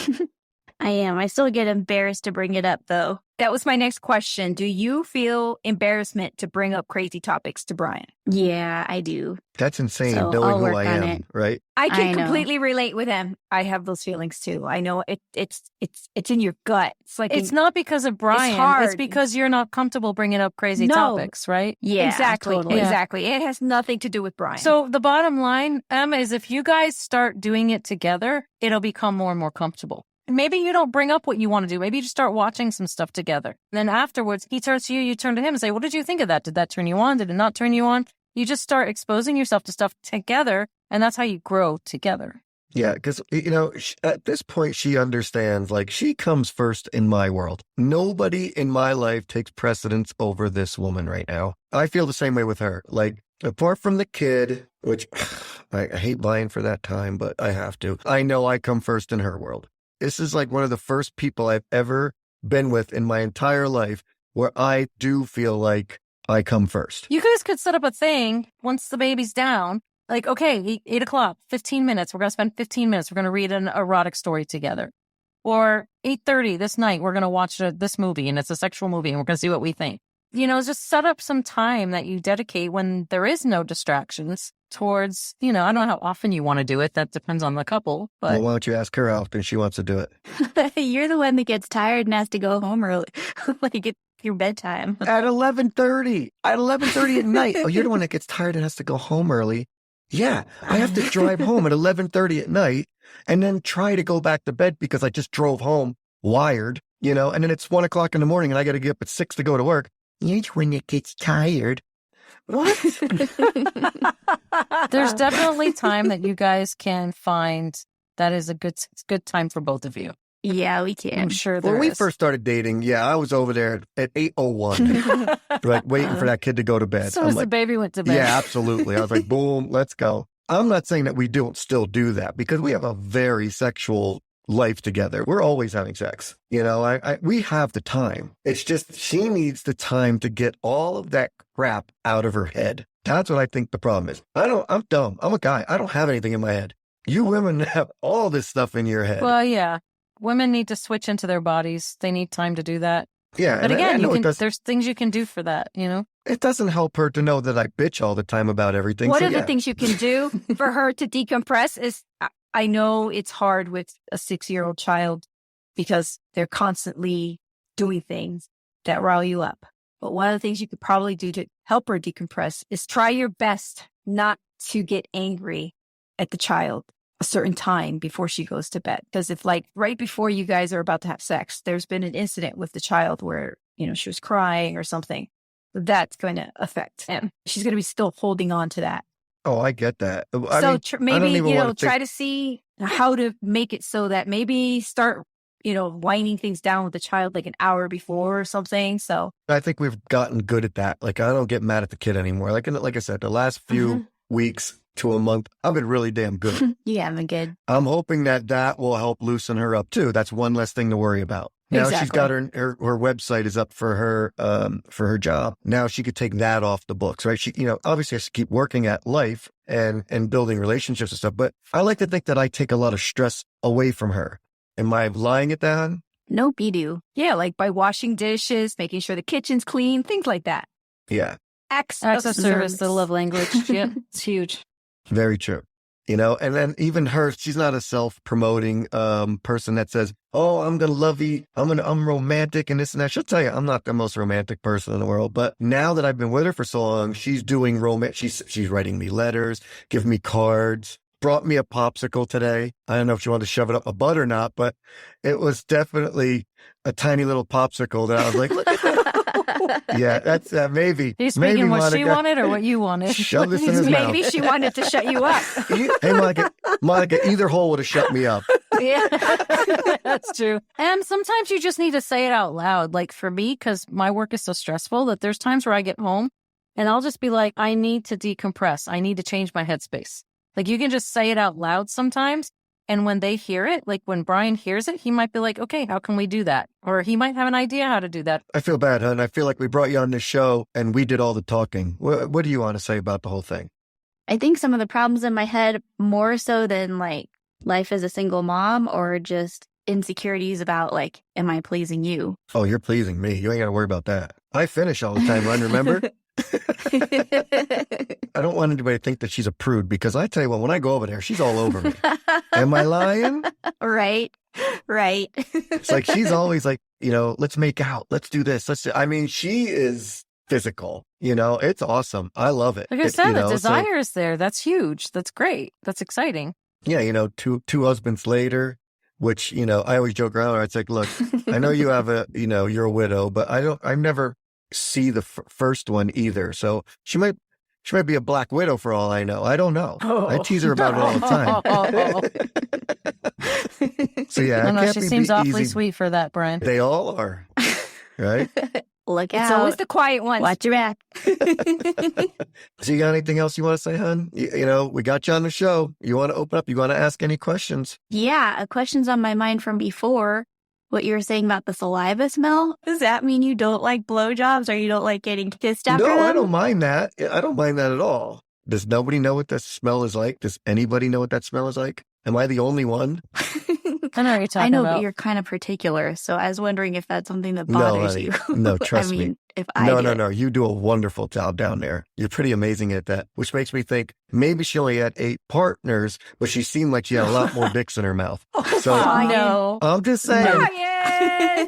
I am. I still get embarrassed to bring it up, though. That was my next question. Do you feel embarrassment to bring up crazy topics to Brian? Yeah, I do. That's insane, So knowing I'll who work I on am, it. right? I can I know. completely relate with him. I have those feelings too. I know it's in your gut. It's like It's not because of Brian. It's hard. because you're not comfortable bringing up crazy No. topics, right? Yeah, exactly, totally. exactly. It has nothing to do with Brian. So the bottom line, Emma, is if you guys start doing it together, it'll become more and more comfortable. And maybe you don't bring up what you want to do. Maybe you just start watching some stuff together. And then afterwards, he turns to you, you turn to him and say, what did you think of that? Did that turn you on? Did it not turn you on? You just start exposing yourself to stuff together, and that's how you grow together. Yeah, because, at this point, she understands, like, she comes first in my world. Nobody in my life takes precedence over this woman right now. I feel the same way with her. Like, apart from the kid, which I hate buying for that time, but I have to. I know I come first in her world. This is like one of the first people I've ever been with in my entire life where I do feel like I come first. You guys could set up a thing once the baby's down. Like, okay, 8 o'clock, 15 minutes. We're going to spend 15 minutes. We're going to read an erotic story together. Or 8:30 this night, we're going to watch this movie, and it's a sexual movie, and we're going to see what we think. Just set up some time that you dedicate when there is no distractions towards, I don't know how often you want to do it. That depends on the couple. But Well, why don't you ask her how often she wants to do it? You're the one that gets tired and has to go home early. Like it's your bedtime. At 11:30. At 11:30 at night. Oh, you're the one that gets tired and has to go home early. Yeah, I have to drive home at 11:30 at night and then try to go back to bed because I just drove home wired, and then it's 1 o'clock in the morning and I got to get up at 6 to go to work. You're the one that gets tired. What? there's definitely time that you guys can find that is a good time for both of you. Yeah, we I'm can. sure there When we is. first started dating, I was over there at 8:01, like waiting for that kid to go to bed. So I'm as the like, baby went to bed. yeah, absolutely. I was like, boom, let's go. I'm not saying that we don't still do that because we have a very sexual life together. We're always having sex. We have the time. It's just she needs the time to get all of that crap out of her head. That's what I think the problem is. I'm dumb. I'm a guy. I don't have anything in my head. You women have all this stuff in your head. Well, yeah. Women need to switch into their bodies. They need time to do that. Yeah. But and I again, know there's things you can do for that, it doesn't help her to know that I bitch all the time about everything. One So, of the things you can do for her to decompress is, I know it's hard with a 6-year-old child because they're constantly doing things that rile you up. But one of the things you could probably do to help her decompress is try your best not to get angry at the child a certain time before she goes to bed. Because if right before you guys are about to have sex, there's been an incident with the child where, she was crying or something, that's going to affect him. She's going to be still holding on to that. Oh, I get that. Maybe, try to see how to make it so that maybe start, winding things down with the child like an hour before or something. So I think we've gotten good at that. Like, I don't get mad at the kid anymore. Like I said, the last few weeks to a month, I've been really damn good. You haven't good. I'm hoping that will help loosen her up too. That's one less thing to worry about. Now she's got her website is up for her job. Now she could take that off the books, right? She, obviously has to keep working at life and building relationships and stuff. But I like to think that I take a lot of stress away from her. Am I lying it down? Nope, you do. yeah, like by washing dishes, making sure the kitchen's clean, things like that. Yeah, Acts Acts of of service, the love language. Yeah, it's huge. very true. And then even her, she's not a self-promoting person that says, oh, I'm going to love you. I'm romantic and this and that. She'll tell you, I'm not the most romantic person in the world. But now that I've been with her for so long, she's doing romance. She's writing me letters, giving me cards, brought me a popsicle today. I don't know if she wanted to shove it up my butt or not, but it was definitely a tiny little popsicle that I was like, look at that. Yeah, that's maybe. Are you speaking what she Monica, wanted or what you wanted? shove this in his mouth. Maybe she wanted to shut you up. Hey, Monica, either hole would have shut me up. Yeah, that's true. And sometimes you just need to say it out loud. Like for me, because my work is so stressful that there's times where I get home and I'll just be like, I need to decompress. I need to change my headspace. Like you can just say it out loud sometimes. And when they hear it, like when Brian hears it, he might be like, okay, how can we do that? Or he might have an idea how to do that. I feel bad, hon. I feel like we brought you on this show and we did all the talking. What do you want to say about the whole thing? I think some of the problems in my head, more so than like life as a single mom or just insecurities about like, am I pleasing you? Oh, you're pleasing me. You ain't got to worry about that. I finish all the time, Ron, remember? I don't want anybody to think that she's a prude because I tell you what, when I go over there, she's all over me. Am I lying? Right. It's like she's always like, let's make out. Let's do this. I mean, she is physical. It's awesome. I love it. Like I said, the desire is there. That's huge. That's great. That's exciting. Yeah, two husbands later, which, I always joke around. It's like, look, I know you have you're a widow, but I never see the first one either. So she might be a black widow for all I know. I don't know. I tease her about it all the time. So yeah, I don't know. She seems awfully sweet for that, Brian. They all are, right? Look out. It's always the quiet ones. Watch your back. So you got anything else you want to say, hon? We got you on the show. You want to open up? You want to ask any questions? Yeah, a question's on my mind from before. What you were saying about the saliva smell. Does that mean you don't like blowjobs or you don't like getting kissed after them? No, I don't mind that. I don't mind that at all. Does nobody know what that smell is like? Does anybody know what that smell is like? Am I the only one? I know what you're talking about. But you're kind of particular. So I was wondering if that's something that bothers you. No, trust me. If I No. You do a wonderful job down there. You're pretty amazing at that, which makes me think maybe she only had 8 partners, but she seemed like she had a lot more dicks in her mouth. So no. I'm just saying.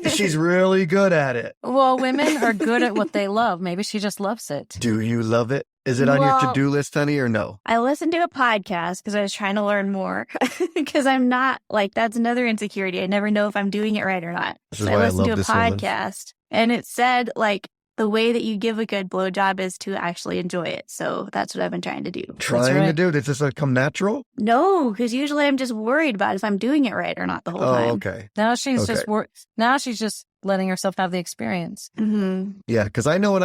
She's really good at it. Well, women are good at what they love. Maybe she just loves it. Do you love it? Is it on your to-do list, honey, or no? I listened to a podcast because I was trying to learn more because I'm not that's another insecurity. I never know if I'm doing it right or not. This is why I love this listened to a podcast and it said the way that you give a good blowjob is to actually enjoy it. So that's what I've been trying to do. To do? Does this come natural? No, because usually I'm just worried about if I'm doing it right or not the whole time. Oh, okay. Now she's just letting herself have the experience. Mm-hmm. Yeah, because I know when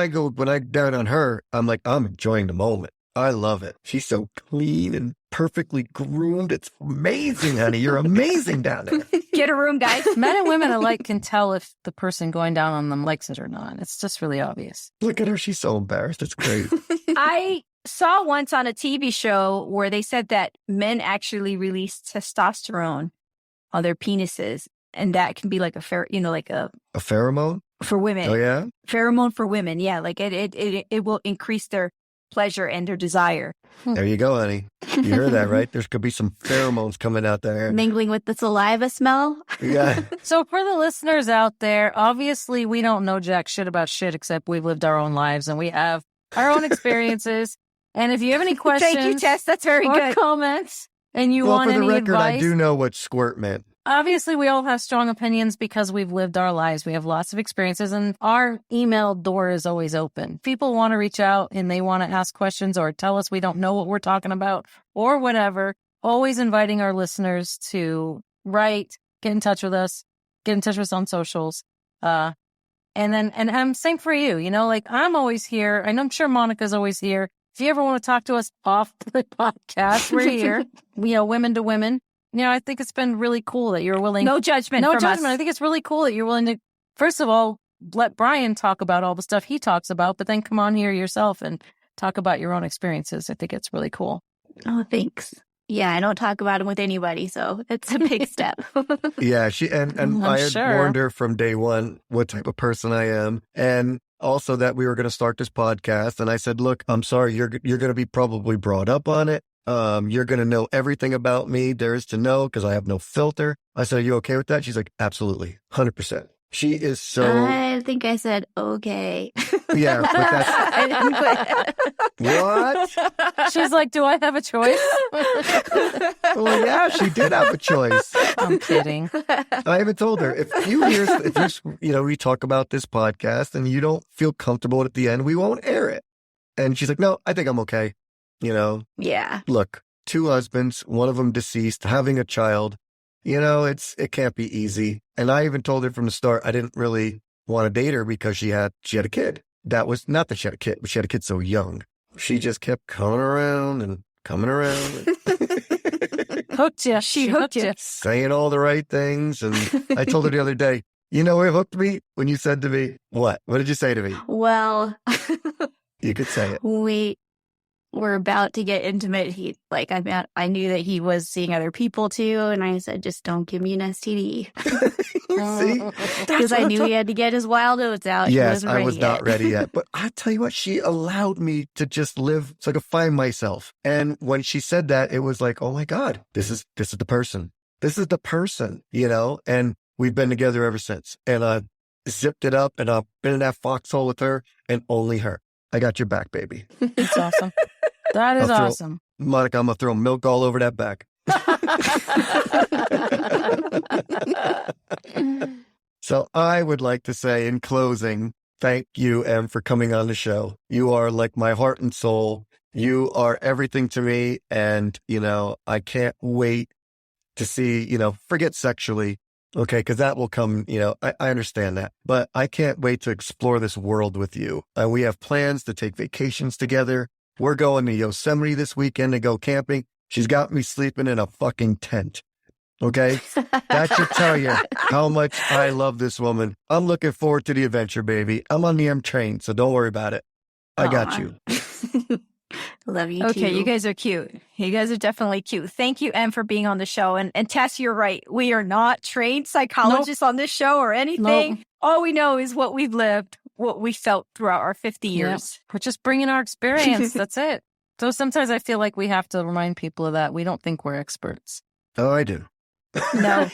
I down on her, I'm enjoying the moment. I love it. She's so clean and perfectly groomed. It's amazing, honey. You're amazing down there. Get a room, guys. Men and women alike can tell if the person going down on them likes it or not. It's just really obvious. Look at her. She's so embarrassed. It's great. I saw once on a TV show where they said that men actually release testosterone on their penises. And that can be like a pheromone for women. Oh, yeah? Pheromone for women. Yeah. Like it will increase their pleasure and their desire. There you go, honey. You heard that, right? There could be some pheromones coming out there. Mingling with the saliva smell. Yeah. So for the listeners out there, obviously we don't know jack shit about shit except we've lived our own lives and we have our own experiences. And if you have any questions, thank you, Tess. That's very or good. Comments, and you want for the any record, advice, I do know what squirt meant. Obviously, we all have strong opinions because we've lived our lives. We have lots of experiences, and our email door is always open. People want to reach out and they want to ask questions or tell us we don't know what we're talking about or whatever. Always inviting our listeners to write, get in touch with us on socials. And I'm same for you. I'm always here, and I'm sure Monica's always here. If you ever want to talk to us off the podcast, we're here. Women to women. I think it's been really cool that you're willing. No judgment. I think it's really cool that you're willing to, first of all, let Brian talk about all the stuff he talks about, but then come on here yourself and talk about your own experiences. I think it's really cool. Oh, thanks. Yeah, I don't talk about them with anybody, so it's a big step. Yeah, she and I had warned her from day one what type of person I am, and also that we were going to start this podcast. And I said, look, I'm sorry, you're going to be probably brought up on it. You're going to know everything about me there is to know because I have no filter. I said, are you okay with that? She's like, absolutely, 100%. She is so... I think I said, okay. Yeah, but that's... I didn't What? She's like, do I have a choice? Well, yeah, she did have a choice. I'm kidding. I even told her, if we talk about this podcast and you don't feel comfortable at the end, we won't air it. And she's like, no, I think I'm okay. Yeah. Look, 2 husbands, one of them deceased, having a child, it can't be easy. And I even told her from the start, I didn't really want to date her because she had a kid. That was not that she had a kid, but she had a kid so young. She just kept coming around and coming around. Hooked you. She hooked you. Saying all the right things. And I told her the other day, what hooked me? When you said to me, what? What did you say to me? Well, You could say it. were about to get intimate, I knew that he was seeing other people too, and I said, just don't give me an STD. See? Because I knew he had to get his wild oats out. He Yes, wasn't I ready was yet. not ready yet. But I tell you what, she allowed me to just live so I could find myself. And when she said that, it was like, oh my God, this is the person. This is the person, and we've been together ever since. And I zipped it up and I've been in that foxhole with her and only her. I got your back, baby. That's awesome. That is awesome. Monica, I'm going to throw milk all over that back. So I would like to say in closing, thank you, Em, for coming on the show. You are like my heart and soul. You are everything to me. And, I can't wait to see, forget sexually. Okay, because that will come, I understand that. But I can't wait to explore this world with you. And we have plans to take vacations together. We're going to Yosemite this weekend to go camping. She's got me sleeping in a fucking tent. Okay? That should tell you how much I love this woman. I'm looking forward to the adventure, baby. I'm on the M train, so don't worry about it. I got you. Love you too. Okay, you guys are cute. You guys are definitely cute. Thank you, Em, for being on the show. And Tess, you're right. We are not trained psychologists on this show or anything. Nope. All we know is what we've lived, what we felt throughout our 50 years. We're just bringing our experience. That's it. So sometimes I feel like we have to remind people of that. We don't think we're experts. Oh, I do. No.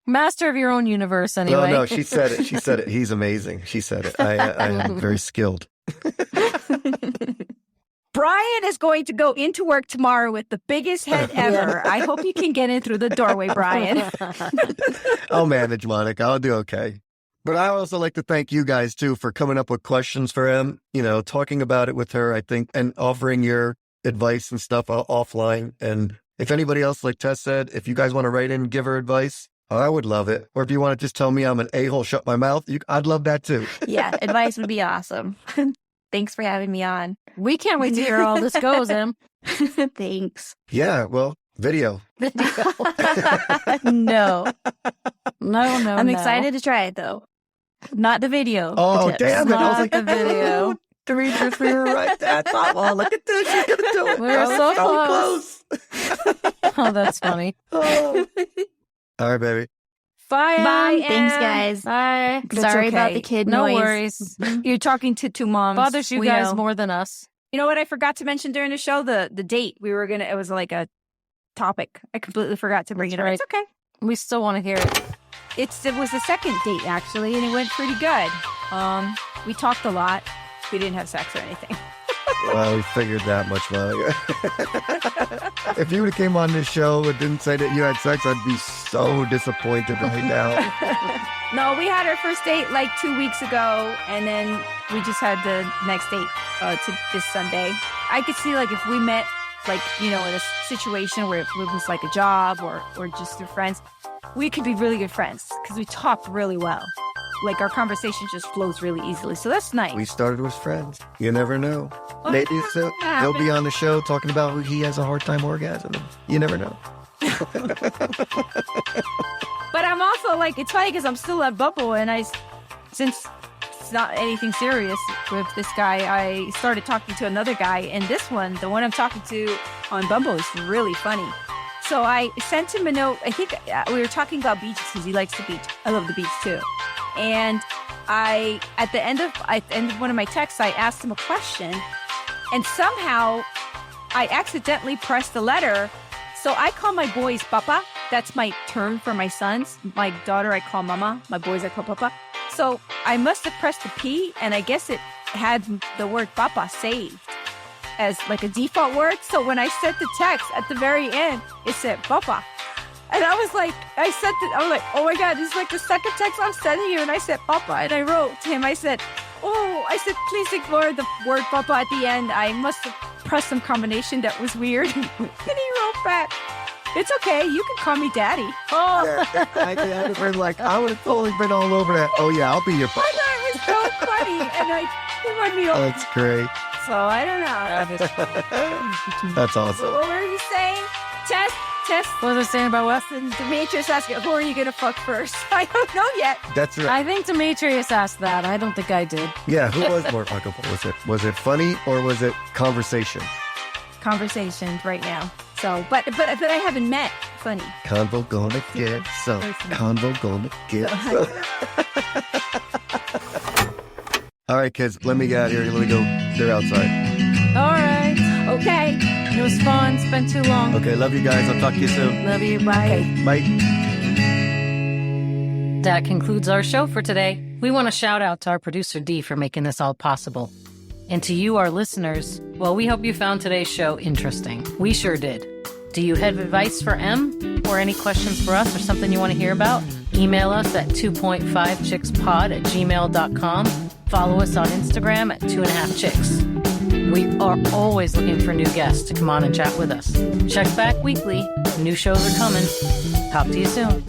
Master of your own universe, anyway. No, she said it. She said it. He's amazing. She said it. I am very skilled. Brian is going to go into work tomorrow with the biggest head ever. I hope you can get in through the doorway, Brian. I'll manage, Monica. I'll do okay. But I also like to thank you guys, too, for coming up with questions for Em, talking about it with her, I think, and offering your advice and stuff offline. And if anybody else, like Tess said, if you guys want to write in and give her advice, I would love it. Or if you want to just tell me I'm an a-hole, shut my mouth, I'd love that, too. Yeah, advice would be awesome. Thanks for having me on. We can't wait to hear how all this goes, Em. Thanks. Yeah, well, video. No. No. I'm excited to try it, though. Not the video. Oh, tips. damn it. I was Not like, the video. Demetrius, we were right there. I thought, well, look at this. She's going to do it. We're so close. Oh, that's funny. Oh. All right, baby. Bye, Bye. Em. Thanks, guys. Bye. That's Sorry about okay. the kid No noise. worries. You're talking to two moms. Bothers you We guys know. more than us. You know what I forgot to mention during the show? The date. It was like a topic. I completely forgot to bring That's it up. right. It's okay. We still want to hear it. It was the second date, actually, and it went pretty good. We talked a lot. We didn't have sex or anything. Well, we figured that much, Monica. If you would have came on this show and didn't say that you had sex, I'd be so disappointed right now. No, we had our first date like 2 weeks ago, and then we just had the next date to this Sunday. I could see, like, if we met, like, in a situation where it was like a job or just through friends, we could be really good friends because we talk really well. Like, our conversation just flows really easily. So that's nice. We started with friends. You never know. Well, Maybe he'll be on the show talking about who he has a hard time orgasming. You never know. But I'm also like, it's funny because I'm still at Bumble, and since it's not anything serious with this guy, I started talking to another guy, and this one, the one I'm talking to on Bumble, is really funny. So I sent him a note. I think we were talking about beaches because he likes the beach. I love the beach too. And at the end of one of my texts, I asked him a question, and somehow I accidentally pressed the letter. So I call my boys Papa. That's my term for my sons. My daughter I call Mama. My boys I call Papa. So I must have pressed the P, and I guess it had the word Papa saved as like a default word. So when I sent the text at the very end, it said Papa. And I was like, I was like, oh my God, this is like the second text I'm sending you. And I said Papa. And I wrote to him, I said, please ignore the word Papa at the end. I must have pressed some combination that was weird. And he wrote back, it's okay, you can call me Daddy. Oh, I would have totally been all over that. Oh, yeah, I'll be your I thought it was so funny. And he won me over. That's great. So I don't know. That's awesome. What were you saying? Tess, test. What was I saying about what? Demetrius asking, who are you going to fuck first? I don't know yet. That's right. I think Demetrius asked that. I don't think I did. Yeah, who was more fuckable? Was it funny or was it conversation? Conversations right now. So, but I haven't met Funny. Convo gonna get some. Convo gonna get some. All right, kids, let me get out here. Let me go. They're outside. All right. Okay. It was fun. It's been too long. Okay, love you guys. I'll talk to you soon. Love you. Bye. Bye. That concludes our show for today. We want to shout out to our producer, Dee, for making this all possible. And to you, our listeners, well, we hope you found today's show interesting. We sure did. Do you have advice for M or any questions for us or something you want to hear about? Email us at 2.5chickspod@gmail.com. Follow us on Instagram at 2.5chicks. We are always looking for new guests to come on and chat with us. Check back weekly. New shows are coming. Talk to you soon.